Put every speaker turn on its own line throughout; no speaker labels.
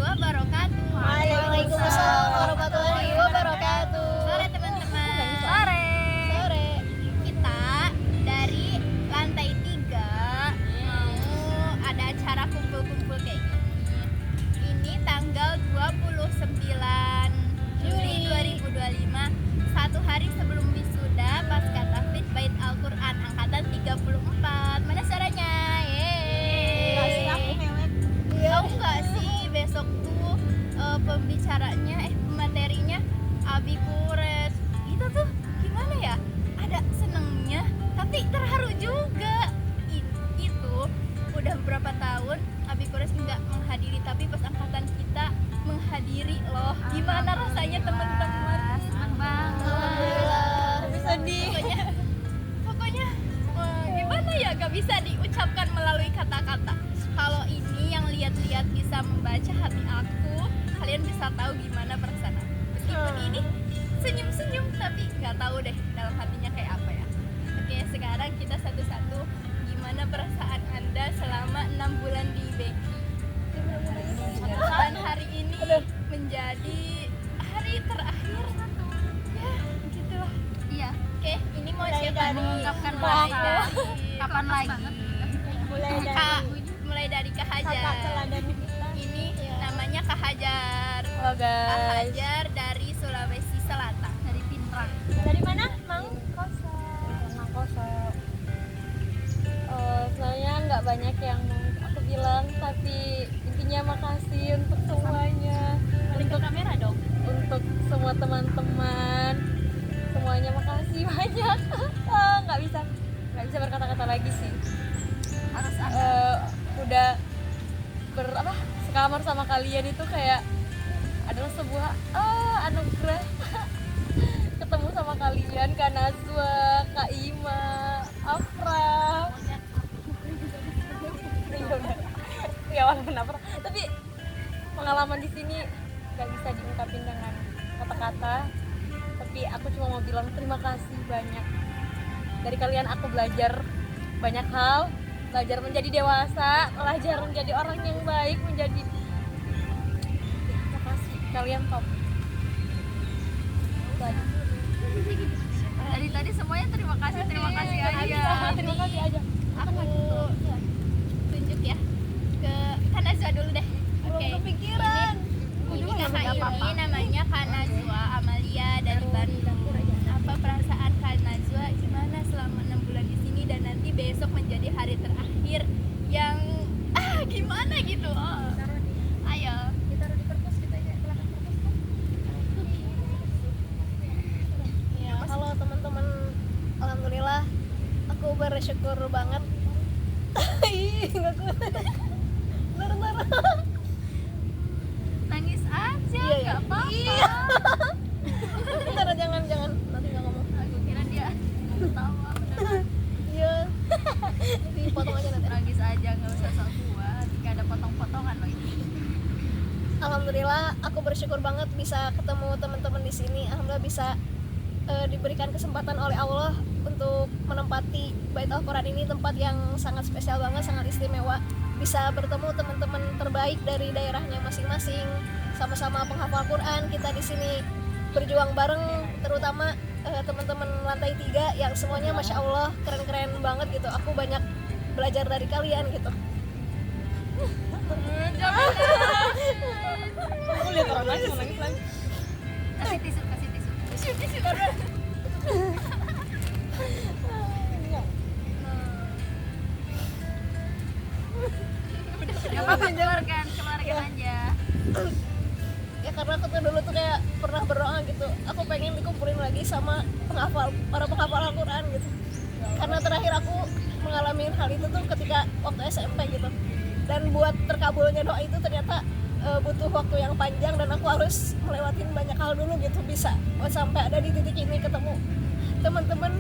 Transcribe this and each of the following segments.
warahmatullahi wabarakatuh.
Waalaikumsalam warahmatullahi wabarakatuh.
Sore teman-teman.
Sore.
Kita dari lantai 3 mau ada acara kumpul-kumpul kayak gini. Ini tanggal 29 Juli 2025, satu hari sebelum wisuda pasca tahfidz Bait Al-Qur'an angkatan 34. Mana suaranya? Tahu nggak sih besok tuh pembicaranya materinya Abi Kures. Itu tuh gimana ya? Ada senengnya tapi terharu juga. Itu udah beberapa tahun Abi Kures nggak menghadiri, tapi pas angkatan kita menghadiri loh. Gimana rasanya teman-teman?
Senang banget.
Alhamdulillah. Sedih. Pokoknya gimana ya? Gak bisa diucapkan melalui kata-kata. Kalau ini yang lihat-lihat bisa membaca hati aku, kalian bisa tahu gimana perasaan aku. Meskipun ini senyum-senyum, tapi nggak tahu deh dalam hatinya kayak apa ya. Oke, sekarang kita satu-satu. Gimana perasaan Anda selama 6 bulan di Beki? Dan hari ini menjadi hari terakhir. Ya, gitulah.
Iya.
Oke, ini mau
Mulai
siapa
dari
nih?
mengungkapkan
Mulai
rasa.
dari
Kapan lagi?
Mulai dari Kak Hajar.
Kakak teladan kita.
Ini namanya Kak Hajar.
Halo
Kak
guys.
Hajar dari Sulawesi Selatan.
Dari Pinrang.
Dari mana?
Mangkoso. Sebenarnya nggak banyak yang mau aku bilang, tapi intinya makasih untuk semuanya, untuk
kamera dong.
untuk semua teman-teman, semuanya makasih banyak. Nggak bisa berkata-kata lagi sih.
Harus ada.
Udah sekamar sama kalian itu kayak adalah sebuah anugerah. Ketemu sama kalian, Kak Nazwa, Kak Ima, Afra. Ya walaupun Afra, tapi pengalaman di sini nggak bisa diungkapin dengan kata-kata. Tapi aku cuma mau bilang terima kasih banyak. Dari kalian aku belajar banyak hal, belajar menjadi dewasa, belajar menjadi orang yang baik, terima kasih, kalian top. Itu aja.
Dari tadi semuanya terima kasih aja.
Terima kasih aja.
Aku tunjuk ya ke Kak Najwa dulu deh. Oke.
Kepikiran.
Ini kakak ini namanya Kak Najwa Amalia dari Bandung. Apa perasaan Kak Najwa? Gimana selama 6 bulan di sini dan nanti besok menjadi hari terakhir yang gimana gitu? Ayo.
Ditaruh di kertas kita ya, belakang kertas tuh.
Ya, halo teman-teman. Alhamdulillah aku bersyukur banget. Ih, enggak kuat. Bentar.
Nangis aja,
Iya, ya.
nggak apa-apa.
Iya. Bentar, jangan nanti enggak ngomong.
Aku kira dia ketawa beneran.
Iya. Dipotong aja nanti.
Nangis aja, nggak usah sok kuat. Nggak ada potong-potongan loh ini.
Alhamdulillah aku bersyukur banget bisa ketemu teman-teman di sini. Alhamdulillah bisa diberikan kesempatan oleh Allah untuk menempati Bait Al-Qur'an ini, tempat yang sangat spesial banget, sangat istimewa. Bisa bertemu teman-teman terbaik dari daerahnya masing-masing, sama-sama penghafal Quran. Kita di sini berjuang bareng, terutama teman-teman lantai 3 yang semuanya masya Allah keren-keren banget gitu. Aku banyak belajar dari kalian gitu.
Aku lihat orang lain mau nangis lagi.
Kasih tisu. Gak apa-apa, keluarkan aja.
Ya karena aku tuh dulu tuh kayak pernah berdoa gitu, aku pengen dikumpulin lagi sama para penghafal Al-Quran gitu. Karena terakhir aku mengalami hal itu tuh ketika waktu SMP gitu. Dan buat terkabulnya doa itu ternyata butuh waktu yang panjang, dan aku harus melewatin banyak hal dulu gitu bisa sampai ada di titik ini, ketemu teman-teman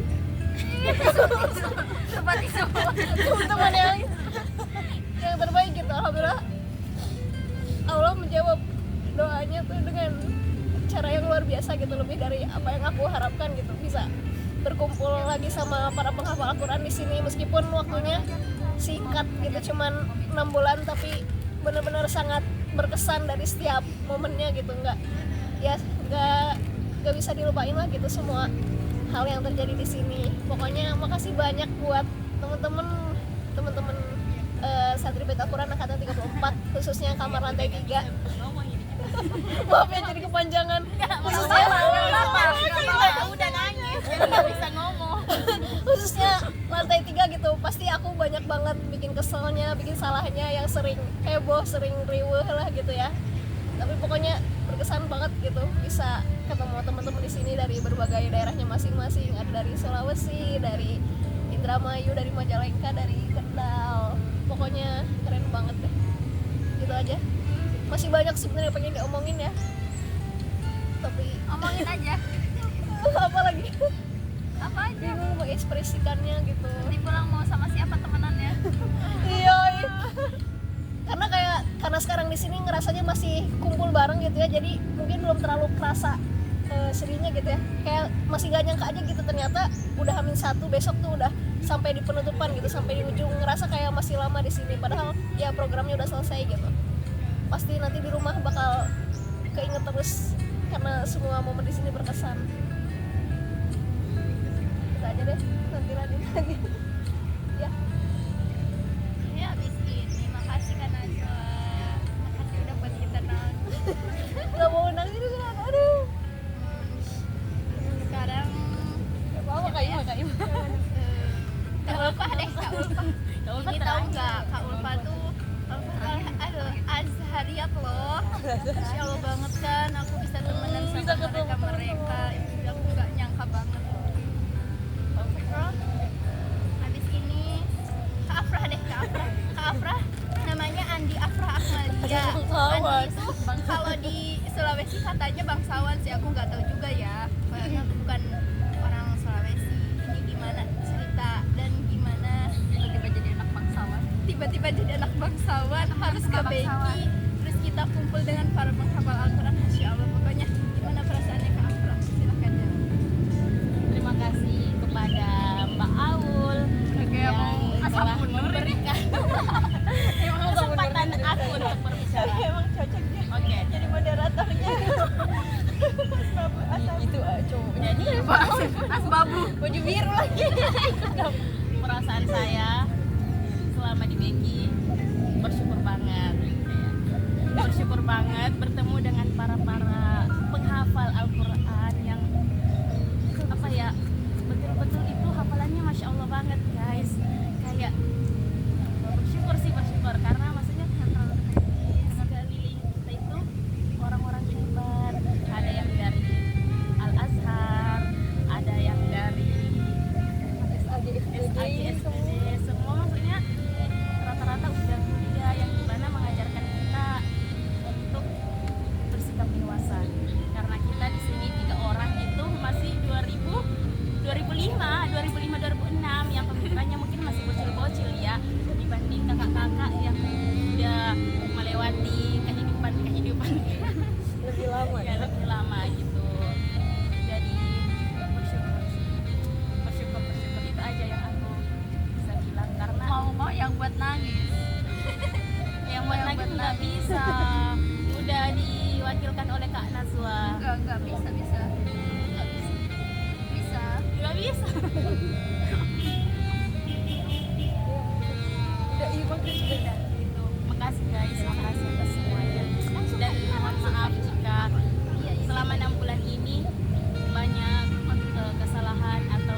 teman-teman yang terbaik gitu. Alhamdulillah Allah menjawab doanya tuh dengan cara yang luar biasa gitu, lebih dari apa yang aku harapkan gitu. Bisa berkumpul lagi sama para penghafal Al-Quran di sini, meskipun waktunya singkat gitu, cuman 6 bulan, tapi benar-benar sangat berkesan dari setiap momennya gitu, nggak bisa dilupain lah gitu semua hal yang terjadi di sini. Pokoknya makasih banyak buat temen-temen santri Bait Al-Quran angkatan 34, khususnya kamar lantai 3. Maaf ya jadi kepanjangan. Khususnya
udah nangis jadi nggak bisa ngomong.
khususnya lantai 3 gitu. Pasti aku banyak banget bikin keselnya, bikin salahnya, yang sering heboh, sering riweuh lah gitu ya. Tapi pokoknya berkesan banget gitu bisa ketemu teman-teman di sini dari berbagai daerahnya masing-masing. Ada dari Sulawesi, dari Indramayu, dari Majalengka, dari Kendal. Pokoknya keren banget deh. Gitu aja. Masih banyak sebenarnya pengen diomongin ya. Tapi
Omongin aja.
apa lagi?
Apa aja.
Bingung mengekspresikannya gitu.
Nanti pulang mau sama siapa temenannya?
Iya. Karena sekarang di sini ngerasanya masih kumpul bareng gitu ya. Jadi mungkin belum terlalu kerasa sedihnya gitu ya. Kayak masih gak nyangka aja gitu, ternyata udah H-1 besok tuh udah sampai di penutupan gitu, sampai di ujung. Ngerasa kayak masih lama di sini padahal ya programnya udah selesai gitu. Pasti nanti di rumah bakal keinget terus karena semua momen di sini berkesan. Kita aja deh, nanti lanjut lagi. Ya.
Ya habis ini makasih Kak Najwa, makasih udah buat kita nangis.
Gak mau nangis kan, aduh.
Sekarang
Apa Kak Ima?
Kak Ulfa deh, Kak Ulfa. Ini tahu nggak Kak Ulfa tuh Azhariyat loh. Masya Allah banget kan, aku bisa temenan sama mereka. Itu aku nggak nyangka banget. Habis ini Kak Afrah deh, Kak Afrah namanya Andi Afrah Akmalia. Andi itu kalau di Sulawesi katanya bangsawan sih, aku nggak tahu juga ya. Soalnya aku bukan orang Sulawesi. Ini gimana cerita dan gimana
Tiba-tiba jadi anak bangsawan.
tiba-tiba jadi anak bangsawan harus ke Beki, terus kita kumpul dengan para penghafal Al-Quran. Masya Allah, pokoknya gimana perasaannya Kak Afrah? Silahkan ya.
Terima kasih kepada Mbak Aul yang telah memberikan kesempatan aku untuk berbicara.
Emang cocok dia
Oke,
jadi moderatornya.
itu cowoknya dia
Asbabu.
baju biru lagi. Perasaan saya selama di Beki bersyukur banget bertemu dengan para penghafal Al-Quran yang apa ya, betul-betul itu hafalannya Masya Allah banget guys. Kayak bersyukur karena maksudnya dengan sekeliling kita itu orang-orang hebat. Ada yang dari Al-Azhar, ada yang dari SAG, semua maksudnya rata-rata udah kuliah yang dimana mengajarkan kita untuk bersikap dewasa. Karena kita di sini 3 orang itu masih 2005, 2006 yang pemikirannya mungkin masih bocil-bocil ya, dibanding kakak-kakak yang udah melewati kehidupan
Lebih lama
ya, lebih lama gitu. Jadi bersyukur itu aja yang aku bisa bilang. Karena
Mau yang buat nangis.
yang buat
yang
lagi
buat
nggak
nangis.
bisa, udah diwakilkan oleh Kak Nazwa.
Enggak bisa.
Nggak bisa.
udah iya bagus sudah.
Gitu. Makasih guys, makasih atas semuanya. Dan mohon maaf jika selama 6 bulan ini banyak kesalahan atau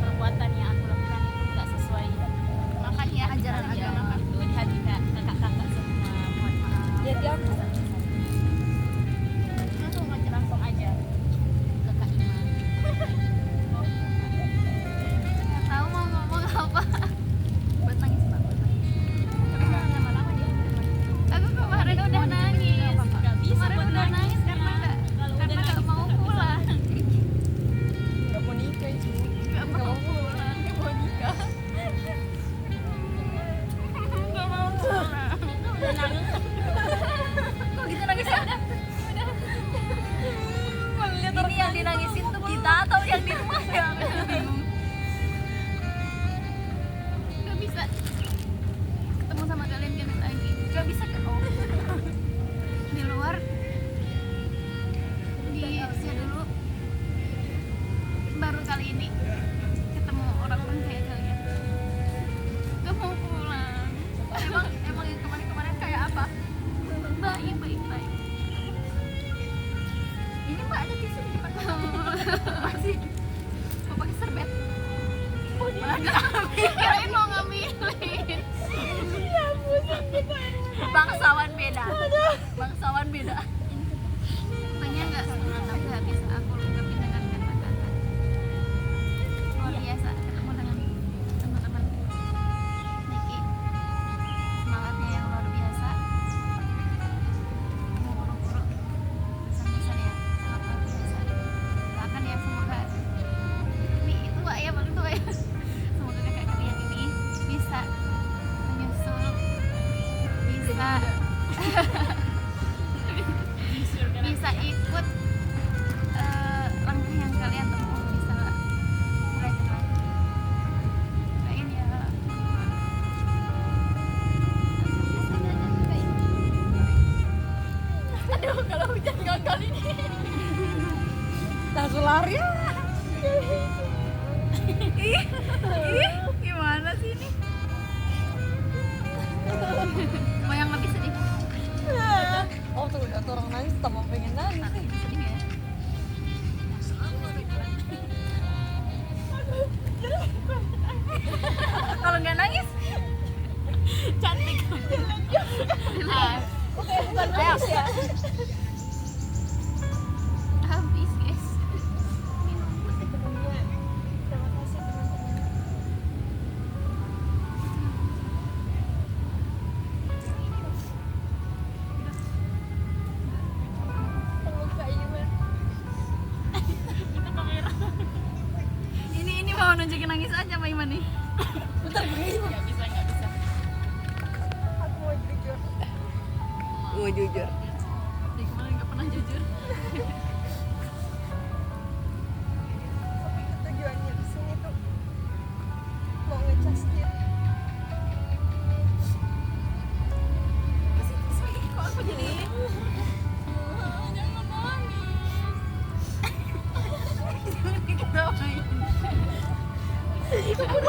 perbuatan yang aku lakukan itu nggak sesuai
Makanya ajaran
ya,
agama.
itu di hati kakak-kakak semua. Mohon maaf.
Jadi aku
Langsung aja ke Kak Ima.
Nggak tahu mau ngomong apa. Buat nangis Pak.
Tapi jangan lama-lama ya.
Tapi
Kirain mau ngambilin. Bangsawan beda. Bangsawan beda. Tanya nggak nggak bisa aku ungkapin dengan kata-kata. Luar biasa ketemu dengan teman-teman Niki. Semangatnya yang luar biasa. Guru-guru pesan-pesan ya sangat luar biasa. Doakan ya semoga ini tua ya paling tua ya. Semoga kakak kalian ini bisa menyusul, bisa bisa ikut langkah yang kalian tempuh, bisa belajar lagi. Doain ya.
Aduh, kalau hujan gagal ini.
langsung lari ya.
Gimana sih ini? Mau yang lebih sedih?
Oh tuh udah tuh orang nangis tambah pengen nangis.
Sedih ya? Kalau nggak nangis cantik.
Bukan nangis ya.
Habis guys.
Temennya, terima kasih teman-teman. Terluka Iman.
Ini mau nunjukin nangis aja Pak Iman nih.
Bentar gini.
Nggak bisa.
Aku mau jujur.
Mau jujur.
Dari kemarin nggak pernah jujur.
Tapi tujuannya di sini tuh mau ngecas dia.
Kok aku jadi? Jangan nangis. Jangan diketawain.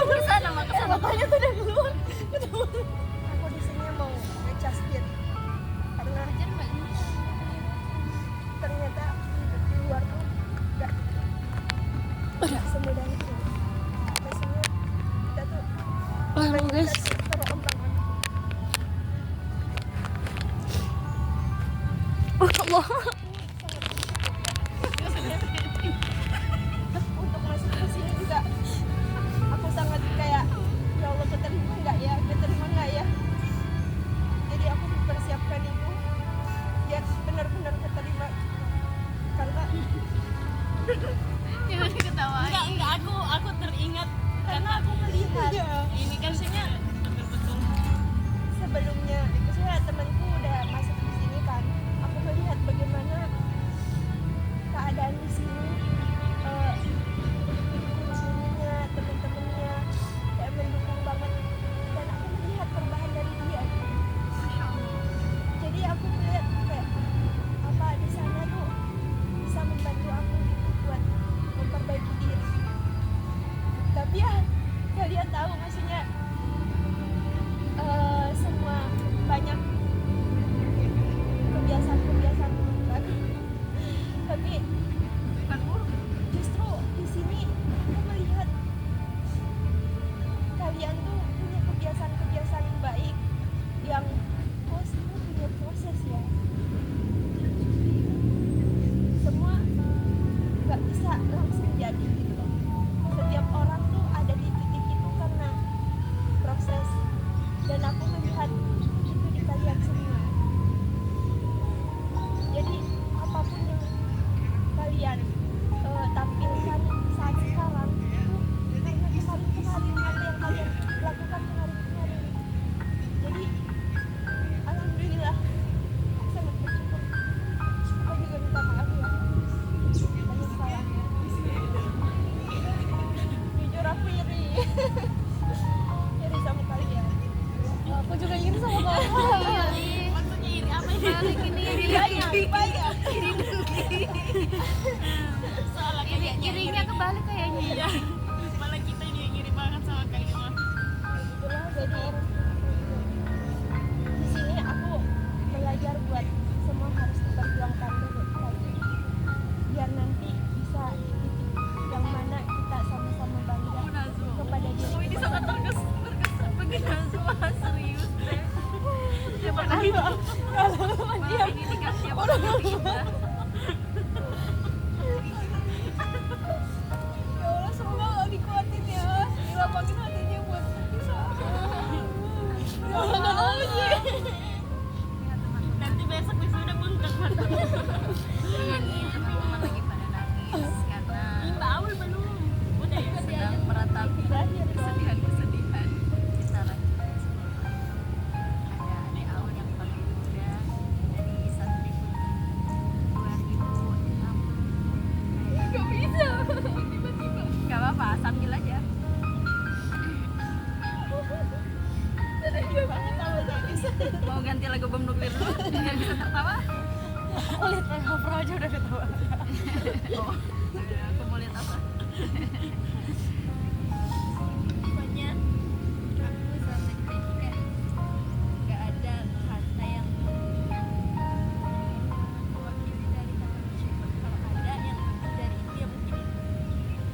Kesana mah kesana.
Matanya tuh udah keluar. Aku di sini mau ngecas dia. Karena ternyata hidup di luar tuh nggak semudah itu. Biasanya kita tuh
Guys.
terombang-ambing.
Oh Allah.
Untuk masuk ke sini juga aku sangat kayak ya Allah keterima nggak ya jadi aku mempersiapkan itu biar benar-benar keterima karena
Jangan diketawain.
Enggak, aku teringat
karena aku melihat
ini kan sihnya
sebelumnya saya temanku udah masuk di sini kan aku melihat bagaimana keadaan di sini gurunya teman-temannya kayak mendukung banget dan aku melihat perubahan dari dia jadi aku melihat kayak apa di sana tuh bisa membantu aku gitu buat memperbaiki diri tapi ya kalian tahu maksudnya semua banyak kebiasaan-kebiasaan baru tapi
Bukan buruk.
justru di sini aku melihat kalian tuh punya kebiasaan-kebiasaan baik yang punya proses ya semua nggak bisa langsung jadi gitu loh setiap orang tuh ada di titik itu karena proses dan aku melihat itu di kalian semua jadi apapun yang kalian tampilkan saat sekarang itu karena kemarin-kemarin apa yang kalian lakukan kemarin-kemarin jadi alhamdulillah aku sangat bersyukur aku juga minta maaf ya banyak salah jujur aku iri iri sama kalian
Aku juga iri sama kamu.
maksudnya iri apa ini?
Balik ini
banyak
Soalnya
irinya kebalik kayaknya.
malah kita ini yang iri banget sama Kak Iman.
itulah jadi di sini aku belajar buat semua harus diperjuangkan dulu lagi biar nanti bisa di titik yang mana kita sama-sama bangga kepada diri
Malam ini dikasih apa kita?
Ya Allah, semoga dikuatin ya, dilapangin hatinya buat bisa.
Nanti besok wisuda bengkak mata.
Ini teman-teman lagi pada nangis karena
Mbak Aul belum. Udah ya.
sedang meratapi kesedihan-kesedihan. Kita lanjut sebelum ada adik Aul yang paling muda dari santri 2006.
Gak bisa tiba-tiba.
Gak apa-apa, sambil aja. Mau ganti lagu bom nuklir dulu biar bisa tertawa.
Lihat yang ngobrol aja udah ketawa.
Oh, udah, aku mau lihat apa?
Pokoknya aku sama dia kayak gak ada kata yang mewakili dari kata bersyukur. Kalau ada yang dari itu ya mungkin itu.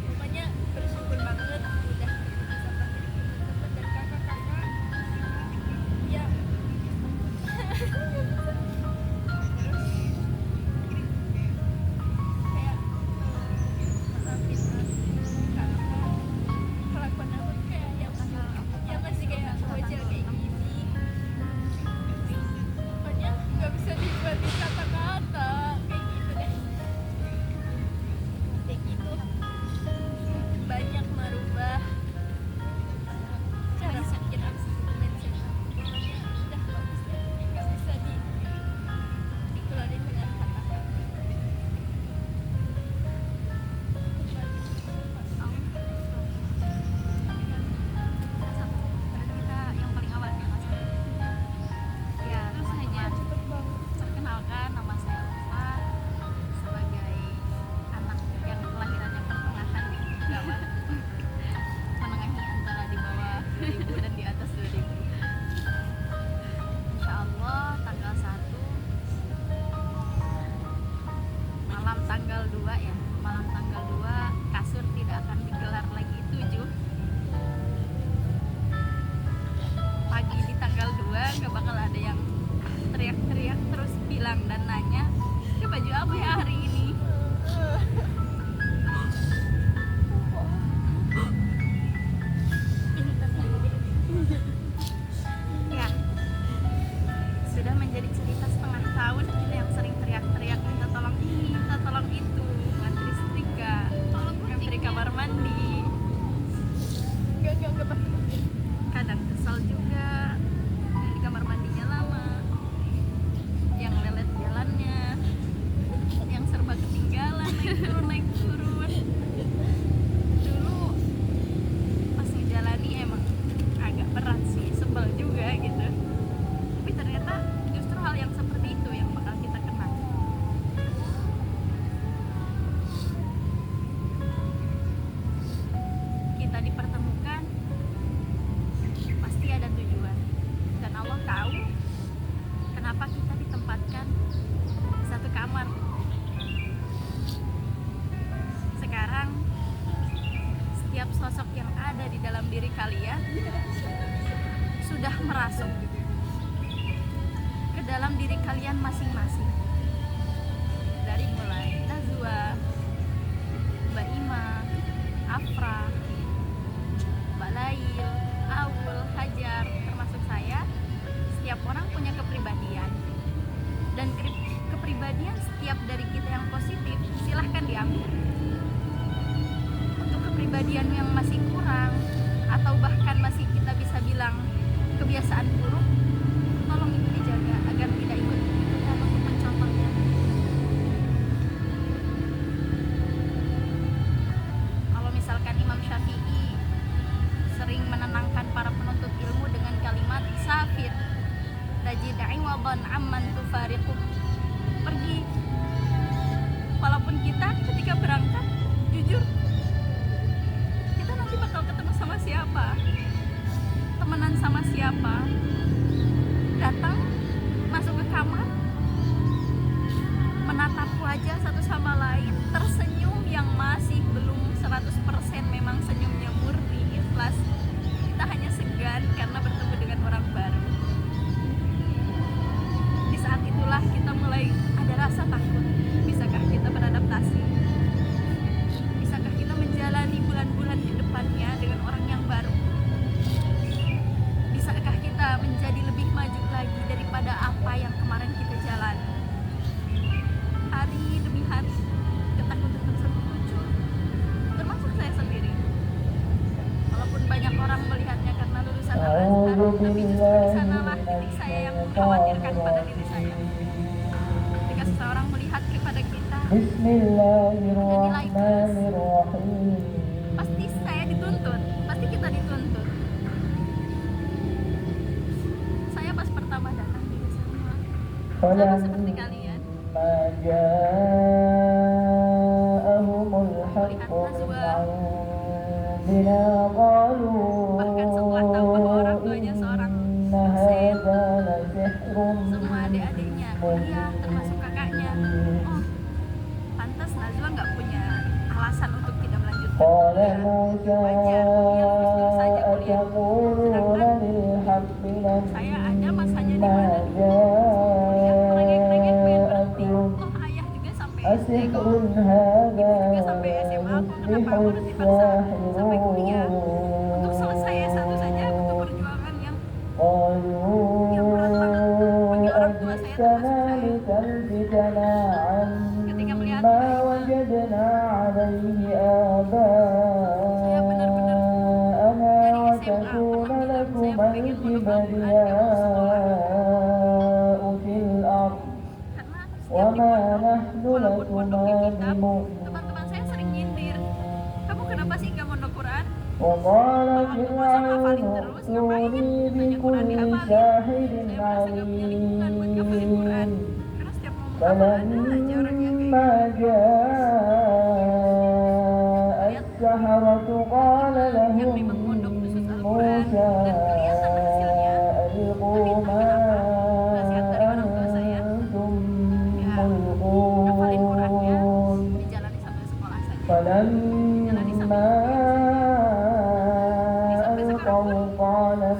Pokoknya bersyukur banget udah bisa panggil teman-teman dan kakak-kakak. Ya. Kayak maafin aku karena kelakuan aku tuh kayak yang masih kayak bocil kayak gini. Pokoknya nggak bisa dibuatin kata-kata kayak gitu deh. Kayak gitu banyak merubah cara pikir aku mindset aku. Pokoknya udah bagus deh, nggak bisa dikeluarin dengan kata-kata.
Kita yang paling awal ya Mas. Ya, terus hanya perkenalkan, nama saya Ulfa sebagai anak yang kelahirannya pertengahan di gawat menengahi antara di bawah 2000 dan di atas 2000. Insya Allah tanggal 1 malam tanggal 2 ya, malam tanggal 2 kasur tidak akan digelar lagi 7. Pagi di tanggal 2 gak bakal ada yang teriak-teriak terus bilang dan nanya, "Ini baju apa ya hari ini?" Ya, sudah menjadi cerita setengah tahun kita yang sering teriak-teriak minta tolong ini, minta tolong itu, ngantri setrika, ngantri kamar mandi.
Enggak pasti.
Kadang kesal juga di kamar mandinya lama, yang lelet jalannya, yang serba ketinggalan naik turun. Dulu pas ngejalani emang agak berat sih, sebel juga gitu, tapi ternyata justru hal yang seperti itu yang bakal kita kenang. Kita dipertemukan pasti ada tujuan, dan Allah tahu kenapa kita ditempatkan di satu kamar. Sekarang setiap sosok yang ada di dalam diri kalian sudah merasuk ke dalam diri kalian masing-masing, dari mulai Nazwa, Mbak Ima, Afra, Mbak Lail, Aul, Hajar, termasuk saya. Setiap orang punya kepribadian, dan kepribadian setiap dari kita yang positif silahkan diambil. Untuk kepribadian yang masih kurang atau bahkan masih kita bisa bilang kebiasaan buruk, tolong itu dijaga agar tidak ikut-ikutan untuk mencontohnya. Kalau misalkan Imam Syafi'i sering menenangkan para penuntut ilmu dengan kalimat safir tajid iwadan amman tufariquh, pergi. Walaupun kita ketika berangkat, jujur kita nanti bakal ketemu sama siapa, temenan sama siapa, datang masuk ke kamar, menatap wajah satu sama lain, tersenyum yang masih belum 100% memang senyumnya murni ikhlas. Kita hanya segan karena bertemu dengan orang baru. tapi justru di sanalah titik saya yang mengkhawatirkan pada diri saya. Ketika seseorang melihat kepada kita
Bismillahirrahmanirrahim.
pasti saya dituntut, pasti kita dituntut. Saya pas pertama datang di SMA sama seperti kalian, bahkan setelah tahu bahwa orang tuanya seorang dosen, semua adik-adiknya kuliah termasuk kakaknya, oh pantas Najwa nggak punya alasan untuk tidak melanjutkan kuliah, wajar dia lulus saja kuliah. Sedangkan saya ada masanya di mana kuliah merengek-rengek pengen berhenti. Toh ayah juga sampai SD kok, ibu juga sampai SMA, kok kenapa aku harus dipaksa sampai kuliah? Untuk selesai S1 saja butuh perjuangan yang berat banget. Bagi orang tua saya termasuk saya. Ketika melihat saya benar-benar dari SMA alhamdulillah saya pengen mondok Al-Quran gak mau sekolah, karena setiap di pondok, walaupun pondoknya kitab, teman-teman saya sering nyindir, kamu kenapa sih gak mondok Quran? Malah puasa ngafalin terus, ngapain banyak Quran dihafalin? Saya merasa gak punya lingkungan buat ngafalin Quran, karena setiap mau menghafal ada aja orang yang kayak gitu. Yang memang mondok khusus Al-Quran dan kelihatan hasilnya. Tapi entah kenapa nasihat dari orang tua saya, ya hafalin Qurannya dijalani sampai sekolah saja, dijalani sampai kuliah. Sampai sekarang pun kalau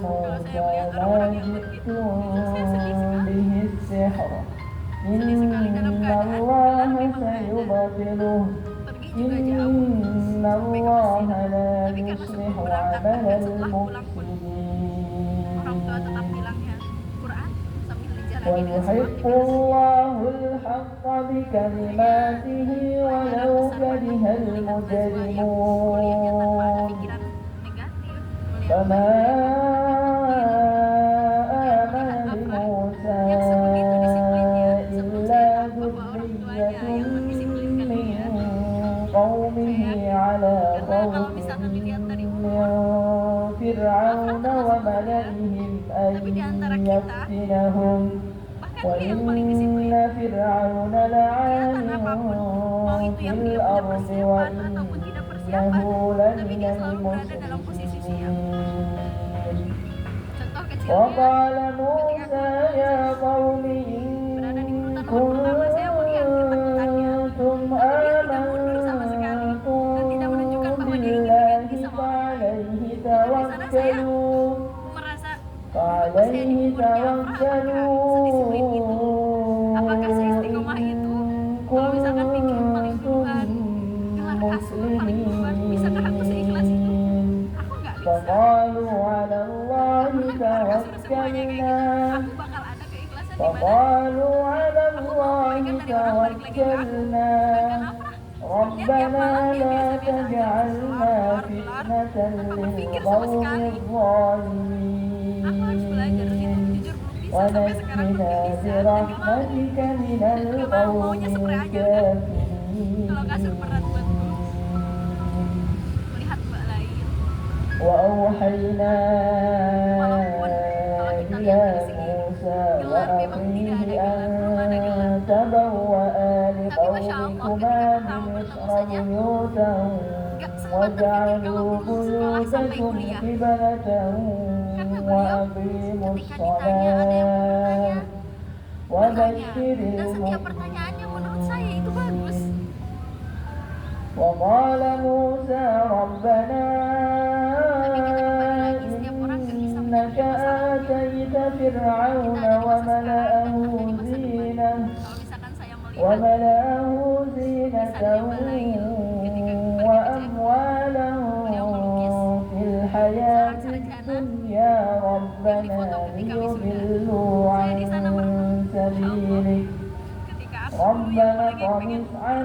saya melihat orang-orang yang begitu, jujur saya sedih sekali. Sedih sekali dalam keadaan gelar memang ada, pergi juga jauh sampai ke Mesir, tapi karena sebelum berangkat bahkan setelah pulang pun orang tua tetap bilangnya Quran sambil dijalani dengan semangat kuliahnya tanpa ada pikiran negatif, yang sebegitu disiplinnya. Sebelum saya tahu bahwa orang tuanya yang mendisiplinkan dia, karena kalau misalkan dilihat dari umur, Afra termasuk muda, tapi di antara kita bahkan dia yang paling disiplin. Kelihatan apapun, mau itu yang dia punya persiapan ataupun tidak persiapan, tapi dia selalu berada dalam posisi siap. Contoh kecilnya, ketika aku berada di urutan nomor pertama, saya melihat ketakutannya, tapi dia tidak mundur sama sekali dan tidak menunjukkan bahwa dirinya diganti sama orang lain. Di sana saya merasa kenapa saya diukur di Afra, apakah sedisiplin itu, apakah seistiqomah itu, kalau misalkan pikir paling duluan, gelar kasur paling duluan, bisakah aku seikhlas itu? Aku nggak bisa. Pernah gelar kasur semuanya kayak gitu, aku bakal ada keikhlasan di mana aku mau kebaikan dari orang balik lagi ke aku. Sedangkan Afra dia tiap malam dia biasa-biasa aja keluar, tanpa berpikir sama sekali. Aku harus belajar itu, jujur belum bisa sampai sekarang pun gak bisa dan gak mau, dan gak mau, maunya spray aja udah. Kalau kasur berat buatku, melihat mbak lain, walaupun kalau kita lihat dari segi gelar memang tidak ada gelar, belum ada gelar, tapi masya Allah ketika pertama ketemu saja gak sempat berpikir kalau lulus sekolah sampai kuliah, karena beliau ketika ditanya ada yang bertanya bertanya, dan setiap pertanyaannya menurut saya itu bagus. Tapi kita kembali lagi, setiap orang kan bisa menyelesaikan masalah. Kita ada di masa sekarang dan ada di masa depan. Kalau misalkan saya melihat misalnya mbak Lail ketika pergi ke Ceko, beliau melukis seorang sarjana yang difoto ketika wisuda. Saya di sana merenung, ya Allah, ketika aku dulu yang paling pengen kuliah,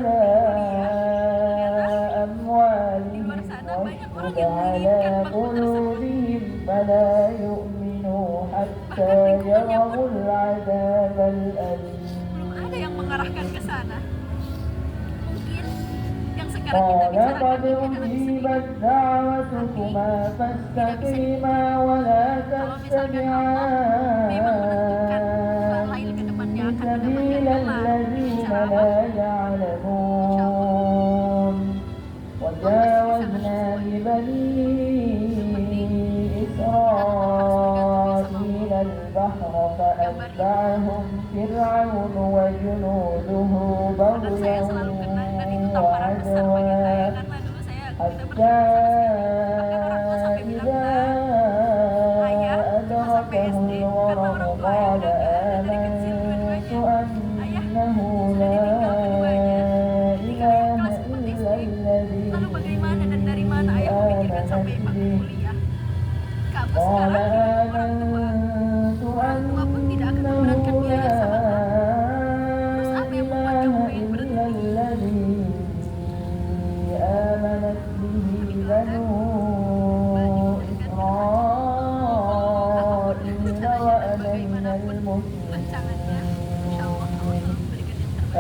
ternyata di luar sana banyak orang yang menginginkan bangku tersebut. mengarahkan ke sana. Mungkin yang sekarang kita
قال
bicarakan
قد
ini adalah misteri.
أجيبت دعوتكما فاستقيما ولا
Kalau misalkan Allah memang menentukan Mbak
تتبعان
Lail ke depannya akan
سبيل
mendapatkan gelar
الذين
ceramah,
لا يعلمون وجاوزنا ببني إسرائيل البحر فأتبعهم فرعون وجنوده
dan saya
بغيا
selalu kenang dan itu tamparan besar bagi saya
وعدوا
karena dulu saya
حتى
tidak bertemu sama sekali. Bahkan orang tua sampai bilang,
إذا
ayah kita sampai
أدركه
SD karena
الغرق
orang tua ayah
قال
udah nggak ada dari kecil
آمنت
dua-duanya. Ayah
أنه
sudah
لا
ditinggal keduanya, tinggalnya
إله
kelas 4
إلا
SD.
الذي
Lalu bagaimana dan dari mana ayah memikirkan sampai
آمنت
bangku
به
kuliah? Kamu
قال
sekarang orang tua.
آمنت
Orang tua pun tidak akan
أنه
memberatkan
لا
biaya sama kamu. Terus apa yang membuat kamu
إله
pengen
إلا
berhenti?
الذي آمنت به بنو إسرائيل وأنا من المسلمين
Rancangannya, insya Allah Allah selalu memberikan yang terbaik.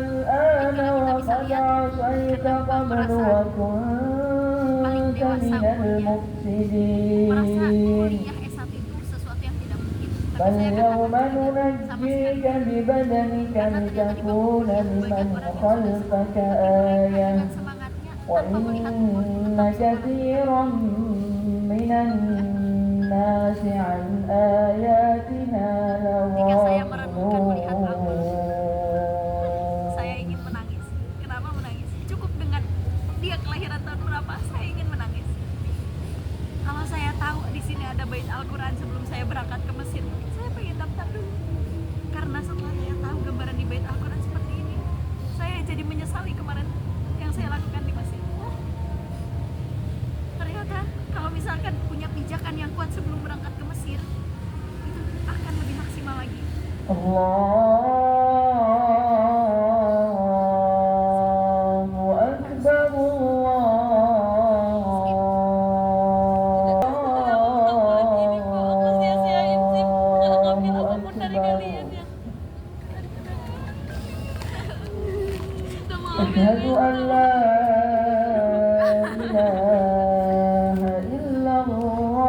الآن وقد عصيت قبل وكنت من
Merasa
المفسدين
kuliah S1 itu sesuatu yang tidak mungkin. Tapi saya
فاليوم
katakan sama
ننجيك
sekali.
ببدنك لتكون لمن خلفك آية
Dengan semangatnya tanpa melihat
وإن كثيرا من الناس عن آياتنا لغافلون
saya ingin menangis. Kenapa menangis? Cukup dengan dia kelahiran tahun berapa, saya ingin menangis. Kalau saya tahu di sini ada bait Al-Quran sebelum saya berangkat ke Mesir, saya pengen daftar dulu. Karena setelah saya tahu gambaran di bait Al-Quran seperti ini, saya jadi menyesali kemarin yang saya lakukan di Mesir. Ternyata kalau misalkan punya pijakan yang kuat sebelum berangkat ke Mesir, itu akan lebih maksimal lagi.
الله أكبر أشهد أن لا إله إلا الله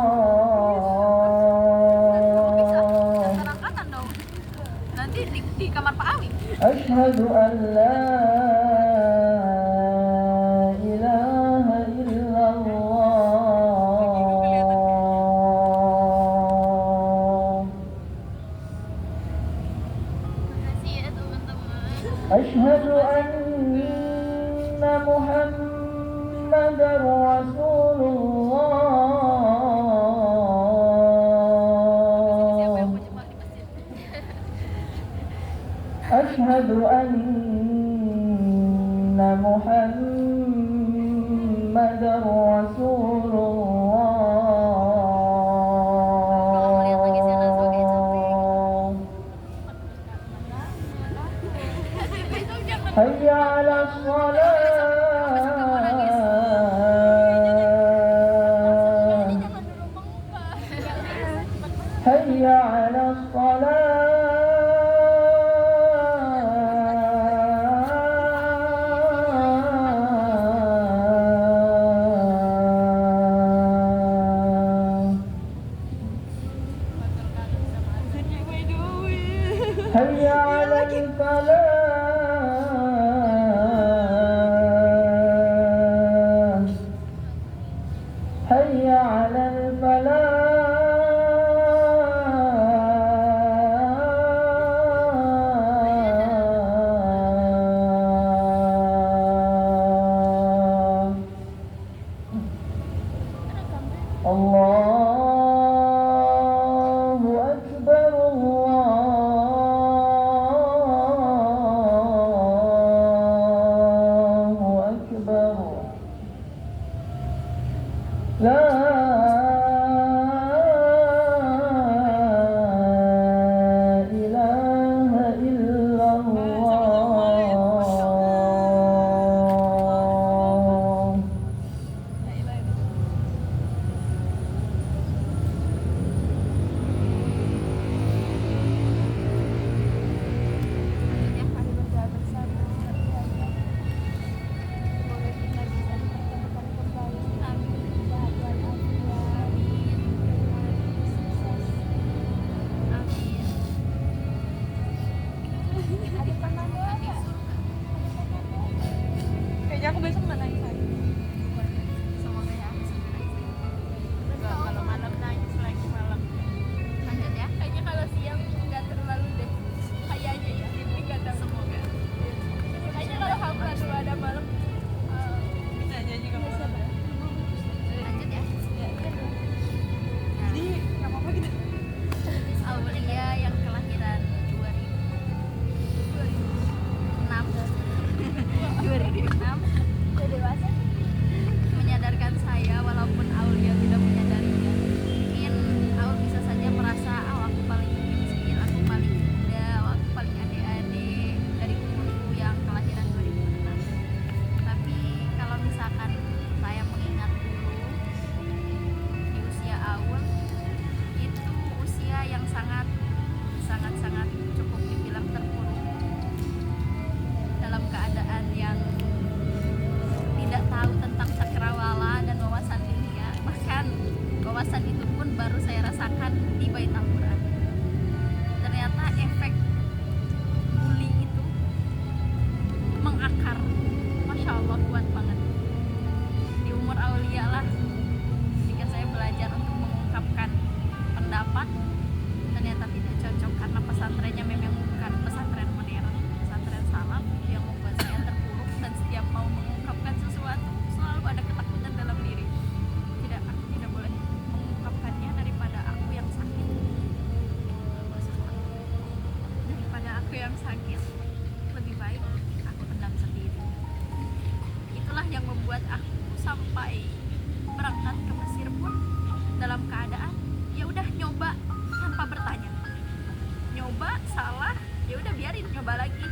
Angkatan dong. Nanti di kamar Pak Awi.
أشهد أن لا إله إلا الله
Makasih ya teman-teman.
أشهد أن محمدا رسول
Siapa yang
الله
mau jemaah di masjid?
أشهد أن محمدا رسول الله حي على الصلاة حي على الصلاة حي على الفلاح حي على الفلاح الله أكبر الله أكبر لا إله إلا الله
kepuasan itu pun baru saya rasakan di Bait Al-Quran. Ternyata efek bully itu mengakar, Masya Allah, kuat banget. Di umur aulia lah, ketika saya belajar untuk mengungkapkan pendapat, ternyata tidak cocok karena pesantrennya memang bukan pesantren modern, pesantren salaf yang membuat saya terpuruk, dan setiap mau mengungkapkan sesuatu selalu ada ketakutan dalam diri. Aku tidak boleh mengungkapkannya daripada aku yang sakit. Daripada aku yang sakit, lebih baik aku pendam sendiri. Itulah yang membuat aku sampai berangkat ke Mesir pun dalam keadaan ya udah nyoba tanpa bertanya. Nyoba salah, ya udah biarin, nyoba lagi.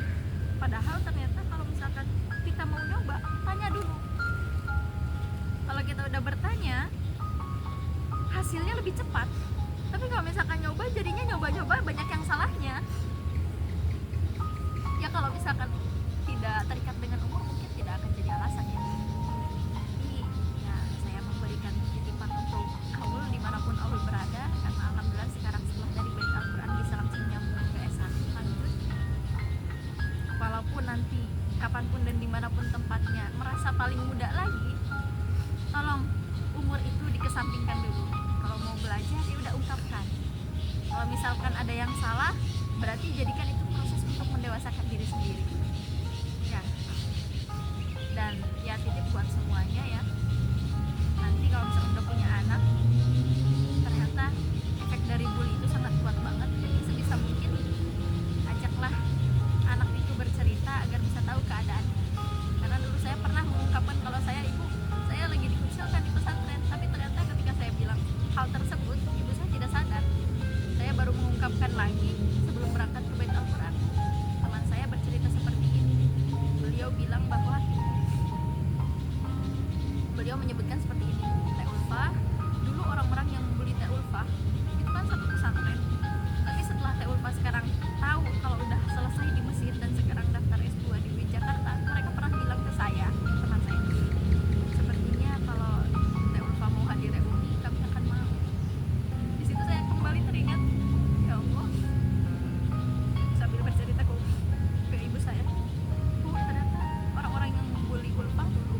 Padahal ternyata kalau misalkan kita mau nyoba, tanya dulu. Kalau kita udah bertanya, hasilnya lebih cepat. Tapi kalau misalkan nyoba, jadinya nyoba-nyoba banyak yang salahnya. Ya kalau misalkan tidak terikat dengan umur, mungkin tidak akan jadi alasan ya. Jadi ya saya memberikan titipan untuk Aul dimanapun Aul berada, karena alhamdulillah sekarang setelah dari Bait Al-Quran bisa langsung nyambung ke S1 lanjut. Walaupun nanti kapanpun dan dimanapun tempatnya merasa paling muda lagi, tolong umur itu dikesampingkan dulu. Kalau mau belajar ya udah ungkapkan. Kalau misalkan ada yang salah, berarti jadikan itu proses untuk mendewasakan diri sendiri ya. Dan ya titip buat semuanya ya, nanti kalau misalkan udah punya anak, ternyata efek dari bully itu sangat kuat banget. Jadi sebisa mungkin ajaklah anak itu bercerita agar bisa tahu keadaannya. Karena dulu saya pernah mengungkapkan kalau saya lagi dikucilkan di pesantren, tapi ternyata ketika saya bilang hal tersebut, ibu saya tidak sadar. Saya baru mengungkapkan lagi sebelum berangkat ke Bait Al-Quran. Teman saya bercerita seperti ini. Beliau menyebutkan seperti ini. Teh Ulfa, dulu orang-orang yang membuli Teh Ulfa itu kan satu pesantren. Tapi setelah Teh Ulfa sekarang tahu kalau udah selesai di Mesir dan sekarang daftar S2 di Jakarta, mereka pernah bilang ke saya, teman saya, sepertinya kalau Teh Ulfa mau hadir reuni, kami akan mau. Di situ saya kembali teringat, ya Allah, sambil bercerita ke ibu saya, Bu, ternyata orang-orang yang membuli Ulfa dulu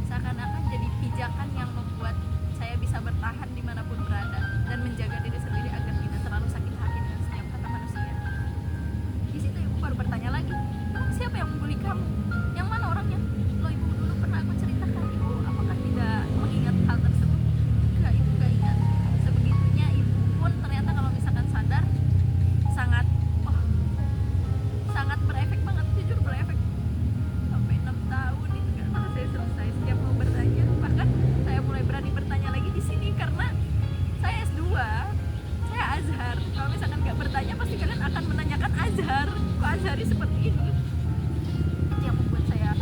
seakan-akan jadi pijakan yang membuat saya bisa bertahan dimanapun berada dan menjaga diri sendiri agar tidak terlalu sakit hati dengan setiap kata manusia. Di situ ibu baru bertanya lagi, emang siapa yang membuli kamu? Yang mana orangnya? Loh, ibu dulu pernah aku ceritakan, ibu apakah tidak mengingat hal tersebut? Enggak, ibu enggak ingat. Sebegitunya ibu pun ternyata kalau misalkan sadar sangat sangat berefek banget, jujur berefek. Sampai 6 tahun itu karena saya selesai setiap mau bertanya, bahkan saya mulai berani bertanya lagi di sini karena saya S2, saya Azhar. Kalau misalkan nggak bertanya pasti kalian akan menanyakan Azhar, kok Azhari seperti ini. Itu yang membuat saya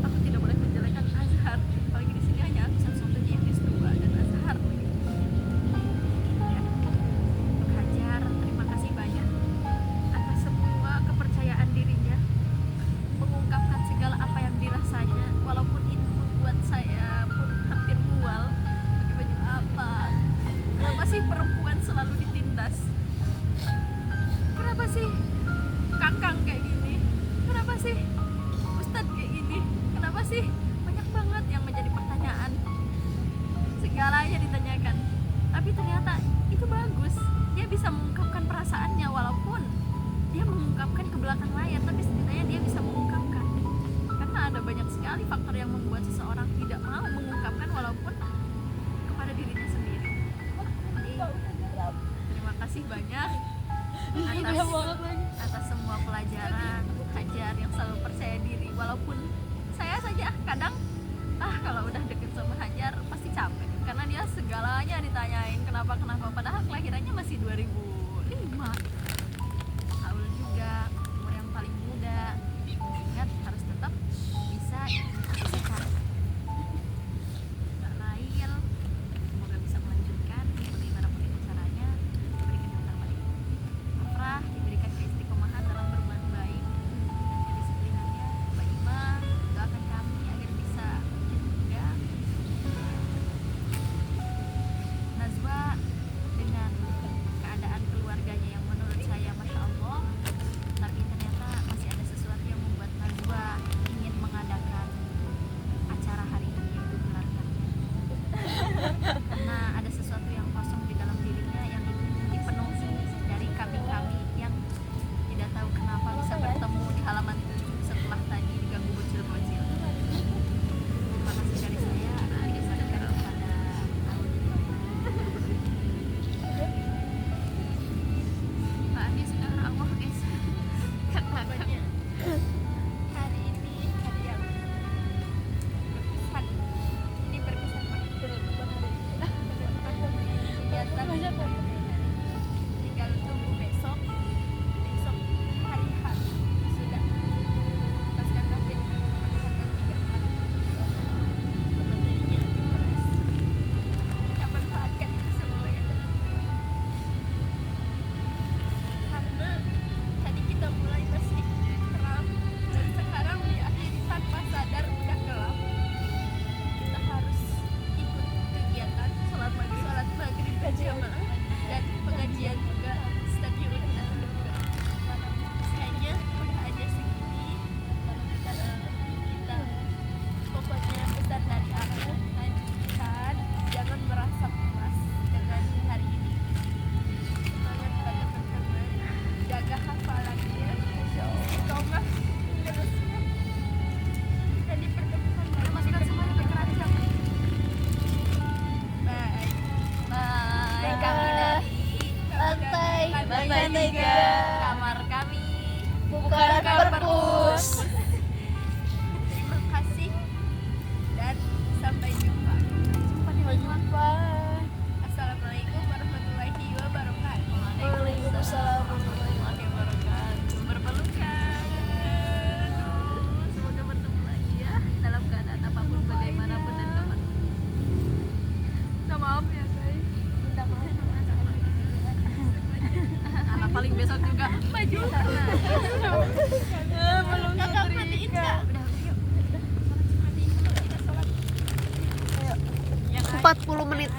aku tidak boleh menjelekan Azhar, apalagi di sini hanya aku satu-satunya yang S2 dan Azhar lagi. Ya, untuk Hajar terima kasih banyak atas semua kepercayaan dirinya mengungkapkan segala apa yang dirasanya, walaupun itu membuat saya pun hampir mual. Pakai baju apa? Kenapa sih perempuan selalu ditindas? Kenapa sih kakang kayak gini? Kenapa sih ustadz kayak gini? Kenapa sih banyak banget yang menjadi pertanyaan? Segalanya ditanyakan. Tapi ternyata itu bagus. Dia bisa mengungkapkan perasaannya walaupun dia mengungkapkan ke belakang layar, tapi setidaknya dia bisa mengungkapkan. Karena ada banyak sekali faktor yang membuat seseorang tidak mau mengungkapkan walaupun kepada dirinya sendiri. Jadi, terima kasih banyak atas semua pelajaran Hajar yang selalu percaya diri, walaupun saya saja kadang kalau udah deket sama Hajar pasti capek karena dia segalanya ditanyain kenapa padahal kelahirannya masih 2005. Aul juga umur yang paling muda, ingat harus tetap bisa sehat. Mbak Lail semoga bisa melanjutkan bagaimanapun itu caranya, diberikan yang terbaik. Afrah diberikan keistiqomahan dalam berbuat baik dan kedisiplinannya. Mbak Ima doakan kami agar bisa karena ada sesuatu yang kosong di dalam dirinya yang dipenuhi dari kami-kami yang tidak tahu kenapa bisa bertemu di halaman 7 setelah tadi diganggu bocil-bocil. Terima kasih dari saya, Adi Sadakar pada Pak Adi sudah rawuh guys. Katakan
Hari ini hari yang berkesan. Ini berkesan banget. Kegiatan tinggal tunggu besok hari H sudah lepaskan COVID tanggal 3 Maret. Sebenarnya kita manfaatkan itu semua ya. Karena tadi kita mulai masih terang dan sekarang diakhiri tanpa sadar udah gelap. Kita harus ikut kegiatan sholat maghrib berjamaah dan pengajian juga stadion dan juga kayaknya udah aja segini. Kita pokoknya pesan dari aku lanjutkan, jangan merasa puas dengan hari ini. Semangat pada teman-teman, jaga hafalannya, istiqomah terusnya dan dipertemukan lagi di
semua berkeranjang.
Bye.
Bye, kami dari
Lantai 3
kamar kami.
bukan perpus.
Terima kasih dan sampai jumpa.
Sampai jumpa.
Assalamualaikum warahmatullahi wabarakatuh.
Waalaikumsalam.
Warahmatullahi wabarakatuh. Berpelukan. Semoga bertemu lagi ya dalam keadaan apapun, bagaimanapun dan kapan.
Minta maaf ya guys. Minta maaf.
Anak paling besok juga
Maju. Belum kakak matiin kak.
udah yuk.
Matiin dulu kita sholat.
40 menit.